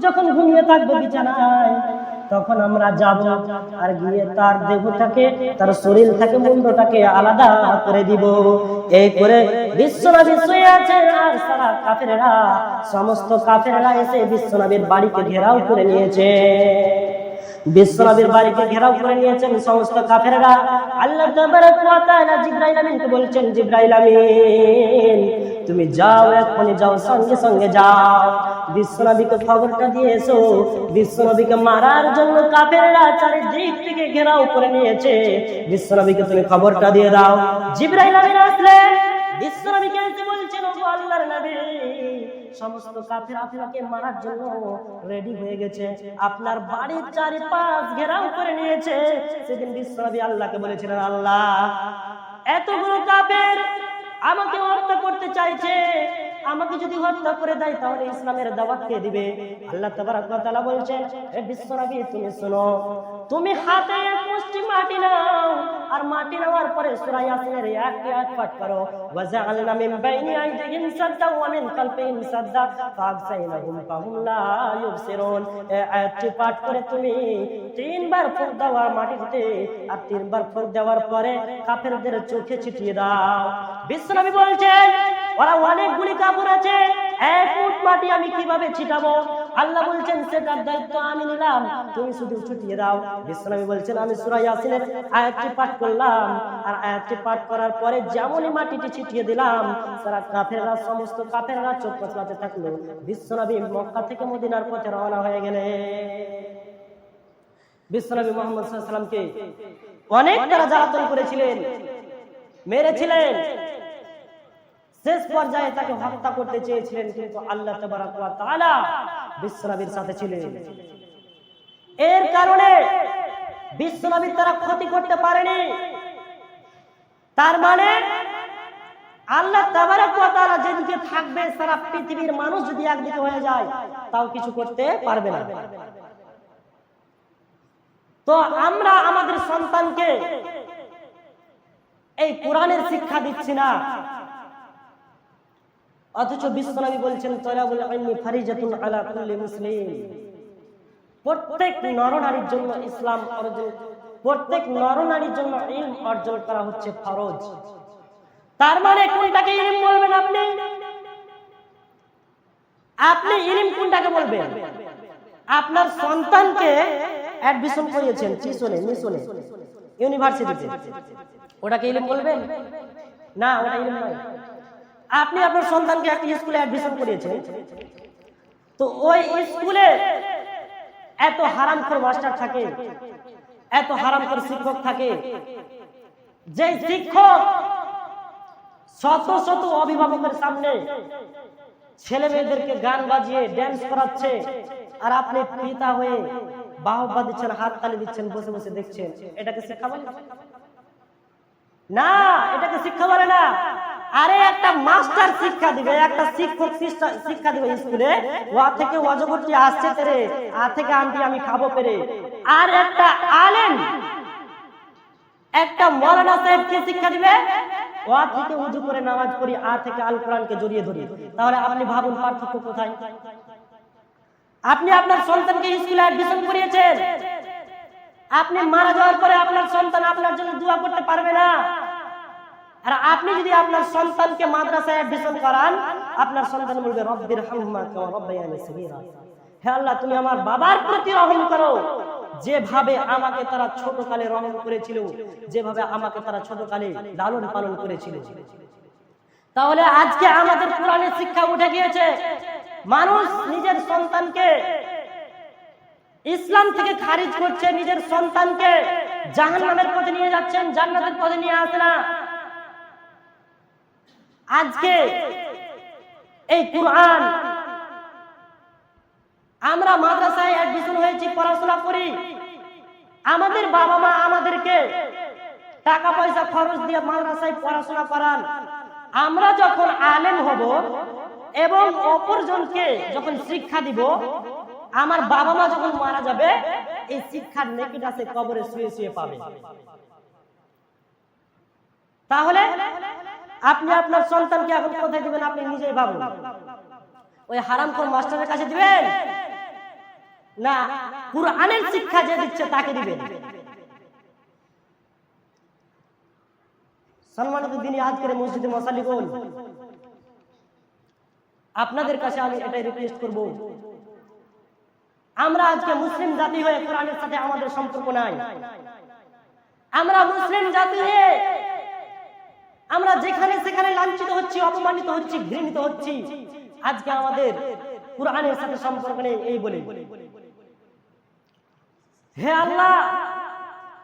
যখন ঘুমিয়ে থাকবে বিছানায়, তখন আমরা যাব আর গিয়ে তার দেহটাকে, তার শরীর থেকে মুন্ডটাকে আলাদা করে দিব। এই করে বিশ্বনবী শুয়ে আছে আর সারা কাফেররা, সমস্ত কাফেররা এসে বিশ্বনবীর বাড়িকে ঘেরাও করে নিয়েছে। বিশ্বনবীর বাড়িকে ঘেরাও করে নিয়েছেন সমস্ত কাফেররা। আল্লাহ তাবারক ওয়া তাআলা জিবরাইল আমিনকে বলছেন, জিবরাইল আমিন তুমি যাও, এখনই যাও, সঙ্গে সঙ্গে যাও, বিশ্বনবীকে খবরটা দিয়ে এসো। বিশ্বনবীকে মারার জন্য কাফেররা চারিদিক থেকে ঘেরাও করে নিয়েছে, বিশ্বনবীকে তুমি খবরটা দিয়ে দাও। জিবরাইল আমিন আসলেন, বিশ্বনবীকে এসে বলছেন, ওগো আল্লাহর নবী, সমস্ত কাফের আপনাকে মারার জন্য রেডি হয়ে গেছে, আপনার বাড়ির চারিপাশ ঘেরাও করে নিয়েছে। সেদিন বিশ্বনবী আল্লাহকে বলেছিলেন, আল্লাহ এতগুলো কাফের আমাকে হত্যা করতে চাইছে, আমাকে যদি হত্যা করে দেয় তাহলে ইসলামের দাওয়াত কে দিবে? আল্লাহ তাবারক ওয়া তাআলা বলছেন, হে বিশ্বনবী তুমি শুনো, তুমি হাতে এক মুষ্টি মাটি নাও, আর মাটি নেওয়ার পরে সূরা ইয়াসিনের একটি আয়াত পাঠ করো, ওয়াজআলনা মিন বাইনি আইদিহিম সাদ্দা ওয়া মিন খালফিহিম সাদ্দা ফাগশাইনাহুম ফাহুম লা ইউবসিরুন। এই আয়াতটি পাঠ করে তুমি তিনবার ফুঁক দাও আর মাটিতে, আর তিনবার ফুঁক দেওয়ার পরে কাফেরদের চোখে ছিটিয়ে দাও। বিশ্বনবী বলছেন, ওরা অনেকগুলি কাপড় আছে, এক মুঠ মাটি আমি কিভাবে ছিটাবো? আল্লাহ বলছেন, সেটার দায়িত্ব আমি নিলাম, তুমি শুধু ছিটিয়ে দাও। বিশ্বনবী বলছেন, আমি সূরা ইয়াসিনের আয়াতটি পাঠ করলাম, আর আয়াতটি পাঠ করার পরে যেমনই মাটিটি ছিটিয়ে দিলাম, সারা কাফেররা, সমস্ত কাফেররা চোখ কচলাতে থাকলো। বিশ্বনবী মক্কা থেকে মদিনার পথে রওনা হয়ে গেলেন। বিশ্বনবী মুহাম্মদ সাল্লাল্লাহু আলাইহি ওয়াসাল্লামকে অনেক তারা জ্বালাতন করেছিলেন, মেরেছিলেন, শেষ পর্যায়ে তাকে হত্যা করতে চেয়েছিলেন, কিন্তু আল্লাহ তাবারক ওয়া তাআলা বিশ্বনবীর সাথে ছিলেন। এর কারণে বিশ্বনবীর তারা ক্ষতি করতে পারেনি। তার মানে আল্লাহ তাবারক ওয়া তাআলা যেদিকে থাকবে, সারা পৃথিবীর মানুষ যদি একদিকে হয়ে যায় তাও কিছু করতে পারবে না। তো আমরা আমাদের সন্তানকে এই কোরআনের শিক্ষা দিচ্ছি না, অথচ বিশ্বনবী বলছেন, তলাবুল ইলমি ফারিজাতুন আলা কুল্লি মুসলিম। প্রত্যেক নরনারীর জন্য ইসলাম অর্জন, প্রত্যেক নরনারীর জন্য ইলম অর্জন করা হচ্ছে ফরজ। তার মানে কোনটাকে ইলম বলবেন আপনি? আপনি ইলম কোনটাকে বলবেন? আপনার সন্তানকে অ্যাডমিশন করিয়েছেন টিউশনে, মিশনে, ইউনিভার্সিটিতে, ওটাকে ইলম বলবেন? না, ওটা ইলম নয়। আপনি আপনার সন্তানকে একটা স্কুলে অ্যাডমিশন করিয়েছেন, তো ওই স্কুলে এত হারামখোর মাস্টার থাকে, এত হারামখোর শিক্ষক থাকে, যে শিক্ষক শত শত অভিভাবকের সামনে ছেলে মেয়েদেরকে গান বাজিয়ে ড্যান্স করাচ্ছে, আর আপনি পিতা হয়ে বাহবা দিচ্ছেন, হাততালি দিচ্ছেন, বসে বসে দেখছেন, এটাকে শিক্ষা বলে? না, এটাকে শিক্ষা বলে না। আরে একটা মাস্টার শিক্ষা দিবে, একটা শিক্ষক শিক্ষা দিবে স্কুলে, ওয়া থেকে অজগরটি আসছে তেরে, আ থেকে আন্টি আমি খাবো পেরে। আর একটা আলেম, একটা মাওলানা সাহেব কি শিক্ষা দিবে? ওয়া থেকে ওযু করে নামাজ পড়ি, আ থেকে আল কোরআনকে জড়িয়ে ধরি। তাহলে আপনি ভাবুন পার্থক্য কোথায়? আপনি আপনার সন্তানকে স্কুলে অ্যাডমিশন করিয়েছেন, আপনি মারা যাওয়ার পরে আপনার সন্তান আপনার জন্য দোয়া করতে পারবে না। আর আপনি যদি আপনার সন্তানকে মাদ্রাসায় অ্যাডমিশন করান, আপনার সন্তান বলবে, রব্বির হামহুমা কামা রাব্বায়ানি সগীরা, হে আল্লাহ তুমি আমার বাবার প্রতি রহম করো, যেভাবে আমাকে তারা ছোটকালে রহম করেছিল, যেভাবে আমাকে তারা ছোটকালে লালন পালন করেছিল। তাহলে আজকে আমাদের কোরআনের শিক্ষা উঠে গিয়েছে, মানুষ নিজের সন্তানকে ইসলাম থেকে খারিজ করছে, নিজের সন্তানকে জাহান্নামের পথে নিয়ে যাচ্ছেন, জান্নাতের পথে নিয়ে আসে না। আজকে এই কোরআন, আমরা মাদ্রাসায় অ্যাডমিশন হয়েছি, পড়াশোনা করি, আমাদের বাবা মা আমাদেরকে টাকা পয়সা খরচ দিয়ে মাদ্রাসায় পড়াশোনা করান। আমরা যখন আলেম হব এবং অপরজনকে যখন শিক্ষা দিব, আমার বাবা মা যখন মারা যাবে, এই শিক্ষার নেকিটা সে কবরে শুয়ে শুয়ে পাবে। তাহলে আপনি আপনার সন্তানকে এখন কোথায় দিবেন? আপনি নিজেই ভাবুন। ওই হারামখোর মাস্টারের কাছে দিবেন, না কুরআনের শিক্ষা যে দিচ্ছে তাকে দিবেন? সম্মানিত দিনী আজকের মসজিদে মুসাল্লিগণ, আপনাদের কাছে আমি এটাই রিকোয়েস্ট করব, আমরা আজকে মুসলিম জাতি হয়ে কোরআনের সাথে আমাদের সম্পর্ক নাই। আমরা মুসলিম জাতি হয়ে আমরা যেখানে সেখানে লাঞ্ছিত হচ্ছি, অপমানিত হচ্ছি, ঘৃণিত হচ্ছি। আজকে আমাদের কোরআনের সাথে সম্পর্ক নেই এই বলে। হে আল্লাহ,